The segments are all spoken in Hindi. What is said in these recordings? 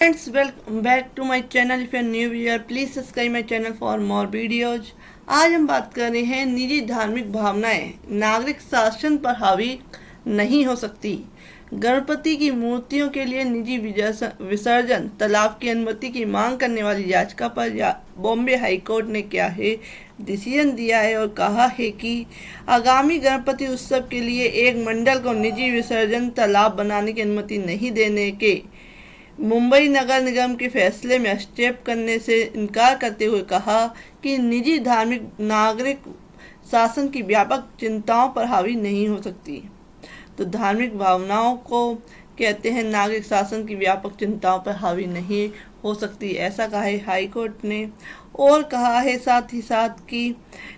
Friends, welcome back to my channel. If you are new here, please subscribe my channel for more videos. आज हम बात कर रहे हैं निजी धार्मिक भावनाएं नागरिक शासन पर हावी नहीं हो सकती। गणपति की मूर्तियों के लिए निजी विसर्जन तालाब की अनुमति की मांग करने वाली याचिका पर बॉम्बे हाईकोर्ट ने क्या है डिसीजन दिया है और कहा है कि आगामी गणपति उत्सव के लिए एक मंडल को निजी विसर्जन तालाब बनाने की अनुमति नहीं देने के मुंबई नगर निगम के फैसले में हस्तक्षेप करने से इनकार करते हुए कहा कि निजी धार्मिक नागरिक शासन की व्यापक चिंताओं पर हावी नहीं हो सकती। तो धार्मिक भावनाओं को कहते हैं नागरिक शासन की व्यापक चिंताओं पर हावी नहीं हो सकती, ऐसा कहा है हाईकोर्ट ने। और कहा है साथ ही साथ कि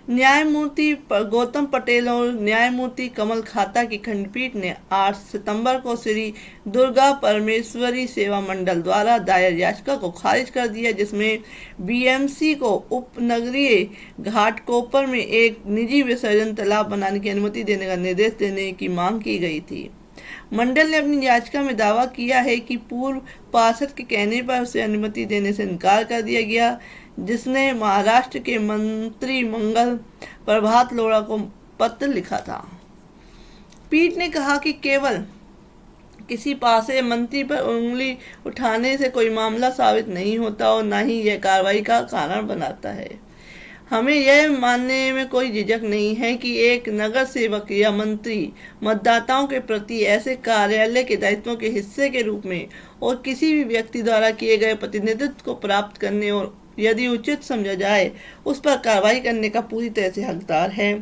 न्यायमूर्ति गौतम पटेल और न्यायमूर्ति कमल खाता की खंडपीठ ने 8 सितंबर को श्री दुर्गा परमेश्वरी सेवा मंडल द्वारा दायर याचिका को खारिज कर दिया, जिसमें बीएमसी को उपनगरीय घाटकोपर में एक निजी विसर्जन तालाब बनाने की अनुमति देने का निर्देश देने की मांग की गई थी। मंडल ने अपनी याचिका में दावा किया है कि पूर्व पार्षद के कहने पर उसे अनुमति देने से इनकार कर दिया गया, जिसने महाराष्ट्र के मंत्री मंगल प्रभात लोढ़ा को पत्र लिखा था। पीठ ने कहा कि केवल किसी पासे मंत्री पर उंगली उठाने से कोई मामला साबित नहीं होता और न ही यह कार्रवाई का कारण बनाता है। हमें यह मानने में कोई झिझक नहीं है कि एक नगर सेवक या मंत्री मतदाताओं के प्रति ऐसे कार्यालय के दायित्वों के हिस्से के रूप में और किसी भी व्यक्ति द्वारा किए गए प्रतिनिधित्व को प्राप्त करने और यदि उचित समझा जाए उस पर कार्रवाई करने का पूरी तरह से हकदार है।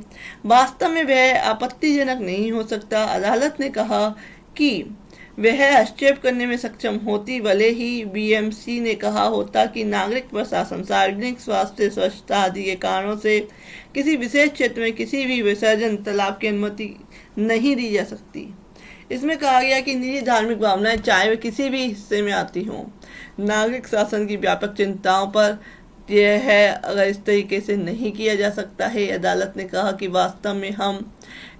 वास्तव में वह आपत्तिजनक नहीं हो सकता। अदालत ने कहा कि वह हस्तक्षेप करने में सक्षम होती, भले ही बीएमसी ने कहा होता कि नागरिक प्रशासन, सार्वजनिक स्वास्थ्य, स्वच्छता आदि के कारणों से किसी विशेष क्षेत्र में किसी भी विसर्जन तालाब की अनुमति नहीं दी जा सकती। इसमें कहा गया कि निजी धार्मिक भावनाएं चाहे वे किसी भी हिस्से में आती हों, नागरिक शासन की व्यापक चिंताओं पर यह है अगर इस तरीके से नहीं किया जा सकता है। अदालत ने कहा कि वास्तव में हम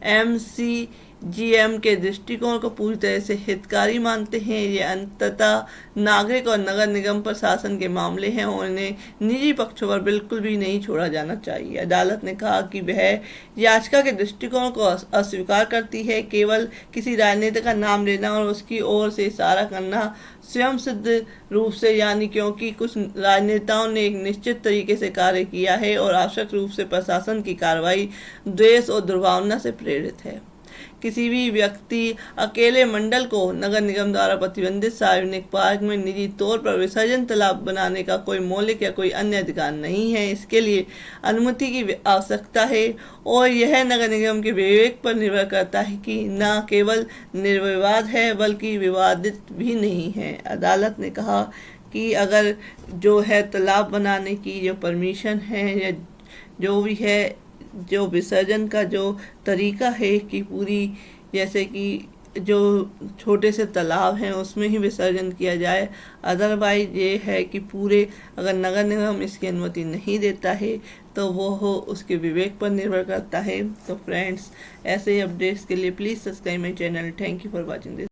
एमसीजीएम के दृष्टिकोण को पूरी तरह से हितकारी मानते हैं। ये अंततः नागरिक और नगर निगम प्रशासन के मामले हैं और इन्हें निजी पक्षों पर बिल्कुल भी नहीं छोड़ा जाना चाहिए। अदालत ने कहा कि वह याचिका के दृष्टिकोण को अस्वीकार करती है। केवल किसी राजनेता का नाम लेना और उसकी ओर से इशारा करना स्वयं सिद्ध रूप से, यानी क्योंकि कुछ राजनेताओं ने एक निश्चित तरीके से कार्य किया है और आवश्यक रूप से प्रशासन की कार्रवाई द्वेष और दुर्भावना से प्रेरित है। किसी भी व्यक्ति अकेले मंडल को नगर निगम द्वारा प्रतिबंधित सार्वजनिक पार्क में निजी तौर पर विसर्जन तालाब बनाने का कोई मौलिक या कोई अन्य अधिकार नहीं है। इसके लिए अनुमति की आवश्यकता है और यह नगर निगम के विवेक पर निर्भर करता है कि न केवल निर्विवाद है बल्कि विवादित भी नहीं है। अदालत ने कहा कि अगर जो है तालाब बनाने की जो परमिशन है या जो भी है, जो विसर्जन का जो तरीका है कि पूरी जैसे कि जो छोटे से तालाब हैं उसमें ही विसर्जन किया जाए, अदरवाइज ये है कि पूरे अगर नगर निगम इसकी अनुमति नहीं देता है तो वो हो उसके विवेक पर निर्भर करता है। तो फ्रेंड्स, ऐसे ही अपडेट्स के लिए please subscribe my channel. Thank you for watching this.